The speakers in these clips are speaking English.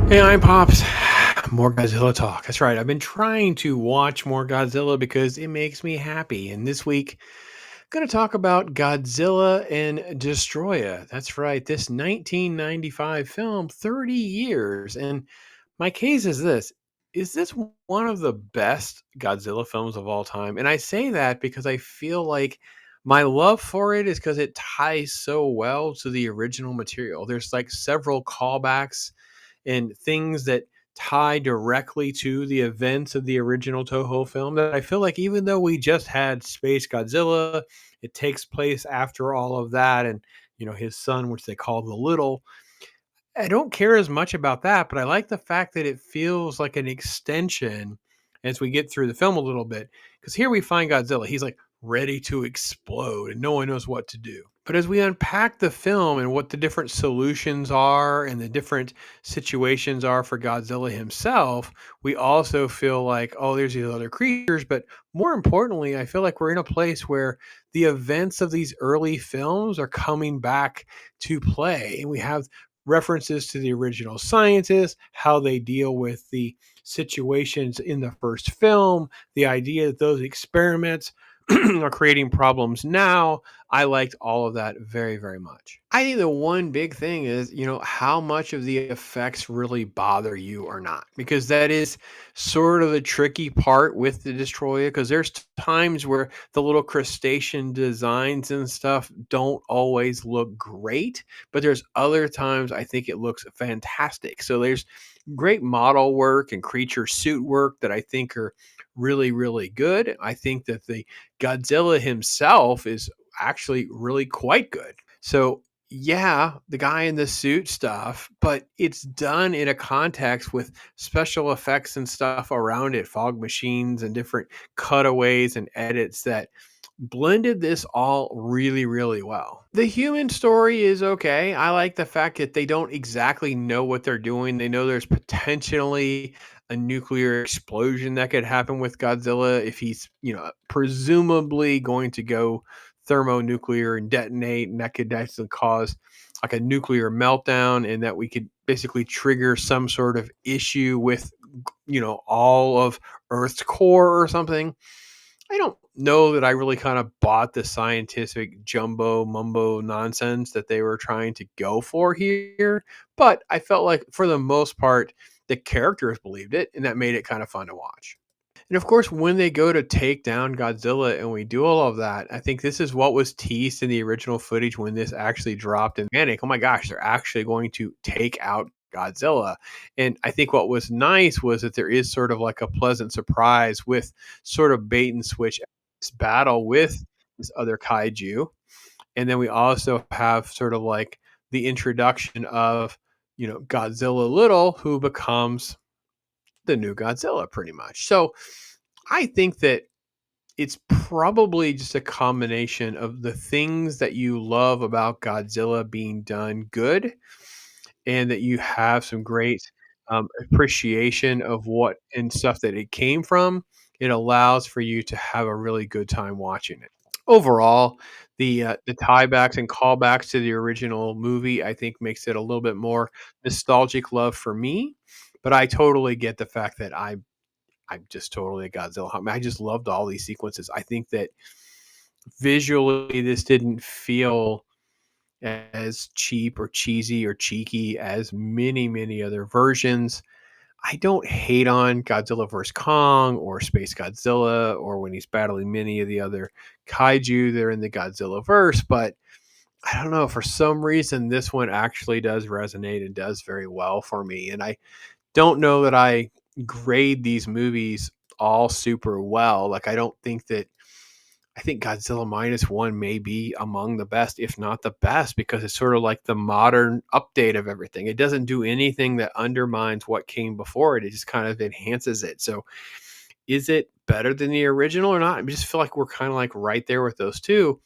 Hey, I'm Pops. More Godzilla talk. That's right. I've been trying to watch more Godzilla because it makes me happy. And this week, I'm going to talk about Godzilla and Destroyah. That's right. This 1995 film, 30 years. And my case is this. Is this one of the best Godzilla films of all time? And I say that because I feel like my love for it is because it ties so well to the original material. There's like several callbacks and things that tie directly to the events of the original Toho film that I feel like even though we just had Space Godzilla, it takes place after all of that and his son, which they call the little. I don't care as much about that, but I like the fact that it feels like an extension as we get through the film a little bit. Because here we find Godzilla. He's like ready to explode and no one knows what to do. But as we unpack the film and what the different solutions are and the different situations are for Godzilla himself, we also feel like, oh, there's these other creatures. But more importantly, I feel like we're in a place where the events of these early films are coming back to play. And we have references to the original scientists, how they deal with the situations in the first film, the idea that those experiments are creating problems now. I liked all of that very, very much. I think the one big thing is, how much of the effects really bother you or not, because that is sort of the tricky part with the Destroyer, because there's times where the little crustacean designs and stuff don't always look great, but there's other times I think it looks fantastic. So there's great model work and creature suit work that I think are really, really good. I think that the Godzilla himself is actually really quite good. So, yeah, the guy in the suit stuff, but it's done in a context with special effects and stuff around it, fog machines and different cutaways and edits that blended this all really, really well. The human story is okay. I like the fact that they don't exactly know what they're doing. They know there's potentially a nuclear explosion that could happen with Godzilla if he's, presumably going to go thermonuclear and detonate, and that could actually cause like a nuclear meltdown, and that we could basically trigger some sort of issue with, all of Earth's core or something. I don't know that I really kind of bought the scientific jumbo mumbo nonsense that they were trying to go for here, but I felt like for the most part, the characters believed it, and that made it kind of fun to watch. And of course, when they go to take down Godzilla and we do all of that, I think this is what was teased in the original footage when this actually dropped in panic. Oh my gosh, they're actually going to take out Godzilla. And I think what was nice was that there is sort of like a pleasant surprise with sort of bait and switch this battle with this other kaiju. And then we also have sort of like the introduction of, Godzilla Little, who becomes the new Godzilla pretty much. So I think that it's probably just a combination of the things that you love about Godzilla being done good, and that you have some great appreciation of what and stuff that it came from. It allows for you to have a really good time watching it. Overall, the tiebacks and callbacks to the original movie, I think, makes it a little bit more nostalgic love for me. But I totally get the fact that I'm just totally a Godzilla. I mean, I just loved all these sequences. I think that visually, this didn't feel as cheap or cheesy or cheeky as many, many other versions. I don't hate on Godzilla vs. Kong or Space Godzilla or when he's battling many of the other kaiju that are in the Godzilla verse, but I don't know. For some reason, this one actually does resonate and does very well for me. And I don't know that I grade these movies all super well. Like, I don't think that I think Godzilla minus one may be among the best, if not the best, because it's sort of like the modern update of everything. It doesn't do anything that undermines what came before it. It just kind of enhances it. So is it better than the original or not? I just feel like we're kind of like right there with those two.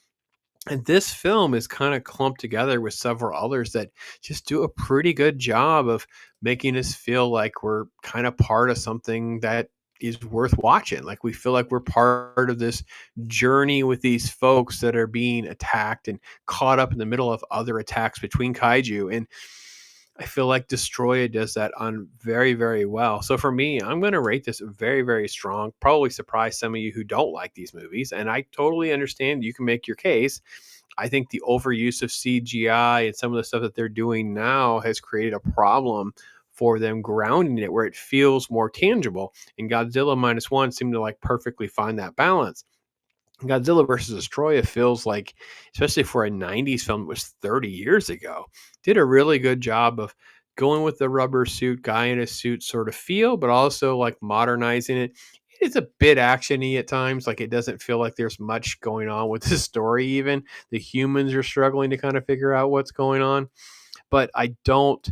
And this film is kind of clumped together with several others that just do a pretty good job of making us feel like we're kind of part of something that is worth watching. Like we feel like we're part of this journey with these folks that are being attacked and caught up in the middle of other attacks between kaiju. And I feel like Destroya does that on very, very well. So for me, I'm going to rate this very, very strong. Probably surprise some of you who don't like these movies. And I totally understand you can make your case. I think the overuse of CGI and some of the stuff that they're doing now has created a problem for them grounding it where it feels more tangible. And Godzilla minus one seemed to like perfectly find that balance. Godzilla versus Destroya feels like, especially for a 90s film that was 30 years ago, did a really good job of going with the rubber suit, guy in a suit sort of feel, but also like modernizing it. It's a bit actiony at times. Like it doesn't feel like there's much going on with the story, even. The humans are struggling to kind of figure out what's going on. But I don't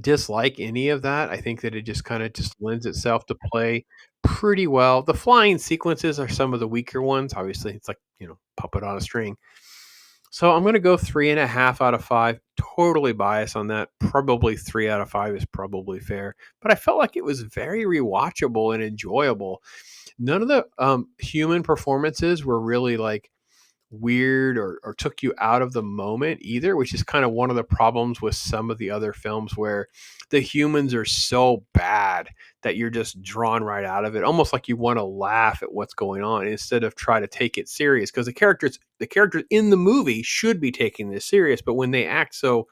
dislike any of that. I think that it just kind of just lends itself to play pretty well. The flying sequences are some of the weaker ones. Obviously, it's like, puppet on a string. So I'm going to go 3.5 out of 5. Totally biased on that. Probably 3 out of 5 is probably fair. But I felt like it was very rewatchable and enjoyable. None of the human performances were really like weird or took you out of the moment either, which is kind of one of the problems with some of the other films where the humans are so bad that you're just drawn right out of it, almost like you want to laugh at what's going on instead of try to take it serious, because the characters in the movie should be taking this serious, but when they act so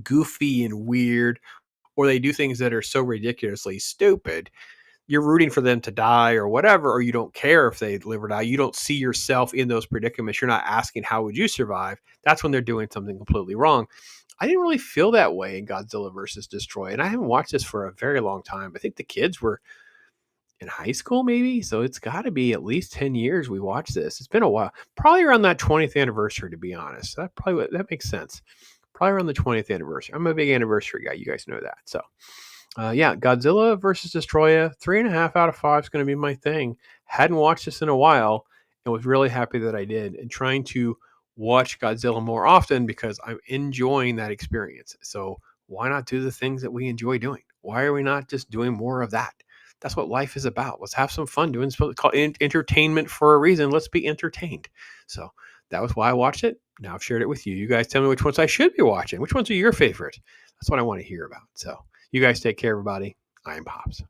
goofy and weird, or they do things that are so ridiculously stupid, you're rooting for them to die or whatever, or you don't care if they live or die. You don't see yourself in those predicaments. You're not asking, how would you survive? That's when they're doing something completely wrong. I didn't really feel that way in Godzilla versus Destroy. And I haven't watched this for a very long time. I think the kids were in high school, maybe. So it's got to be at least 10 years we watched this. It's been a while. Probably around that 20th anniversary, to be honest. That makes sense. Probably around the 20th anniversary. I'm a big anniversary guy. You guys know that. So yeah, Godzilla versus Destroya, 3.5 out of 5 is going to be my thing. Hadn't watched this in a while and was really happy that I did. And trying to watch Godzilla more often because I'm enjoying that experience. So why not do the things that we enjoy doing? Why are we not just doing more of that? That's what life is about. Let's have some fun doing something called entertainment for a reason. Let's be entertained. So that was why I watched it. Now I've shared it with you. You guys tell me which ones I should be watching. Which ones are your favorite? That's what I want to hear about. So you guys take care, everybody. I am Pops.